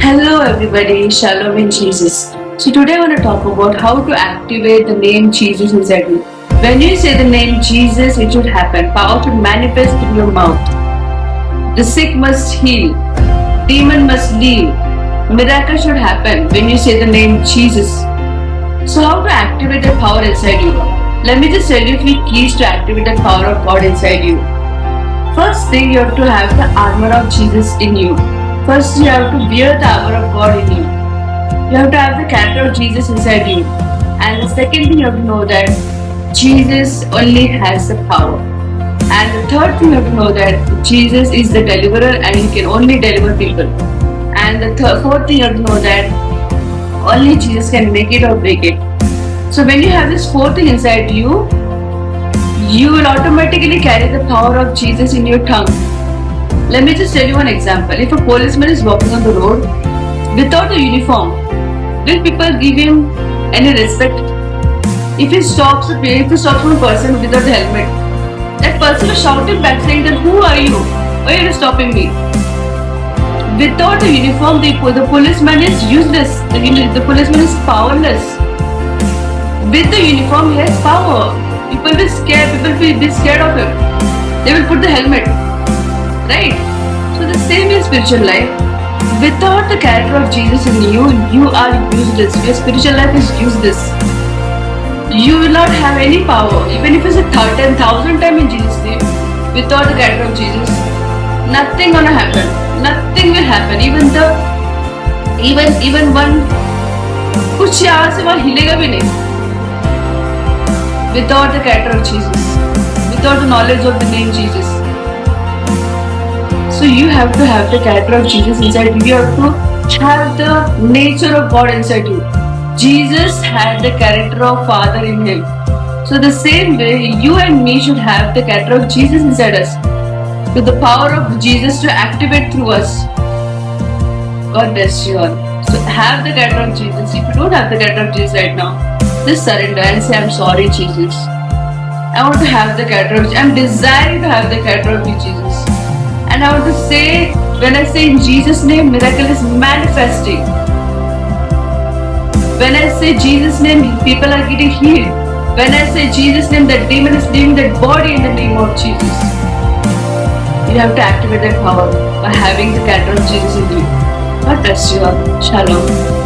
Hello everybody, Shalom in Jesus. So today I want to talk about how to activate the name Jesus inside you. When you say the name Jesus, it should happen. Power should manifest in your mouth. The sick must heal. Demon must leave. Miracle should happen when you say the name Jesus. So how to activate the power inside you? Let me just tell you a few keys to activate the power of God inside you. First thing, you have to have the armor of Jesus in you. First, you have to wear the armor of God in you. You have to have the character of Jesus inside you. And the second thing, you have to know that Jesus only has the power. And the third thing, you have to know that Jesus is the deliverer and He can only deliver people. And the fourth thing, you have to know that only Jesus can make it or break it. So when you have this fourth thing inside you, you will automatically carry the power of Jesus in your tongue. Let me just tell you one example. If a policeman is walking on the road without a uniform, will people give him any respect? If he stops one person without a helmet, that person will shout him back saying that, who are you? Why are you stopping me? Without a uniform, the policeman is useless. The policeman is powerless. With the uniform, he has power. People will be scared of him. They will put the helmet. Right? So the same in spiritual life. Without the character of Jesus in you, you are useless. Your spiritual life is useless. You will not have any power. Even if it's 10,000 times in Jesus' name, without the character of Jesus, nothing gonna happen. Nothing will happen. Even one कुछ यहाँ से वहाँ हिलेगा भी नहीं. Without the character of Jesus, without the knowledge of the name Jesus. So you have to have the character of Jesus inside you. You have to have the nature of God inside you. Jesus had the character of Father in Him. So the same way, you and me should have the character of Jesus inside us. With the power of Jesus to activate through us. God bless you all. So have the character of Jesus. If you don't have the character of Jesus right now, just surrender and say, I'm sorry, Jesus. I want to have the character of Jesus. I'm desiring to have the character of Jesus. And I want to say, when I say in Jesus' name, miracle is manifesting. When I say Jesus' name, people are getting healed. When I say Jesus' name, that demon is leaving that body in the name of Jesus. You have to activate that power by having the character of Jesus in you. God bless you all. Shalom.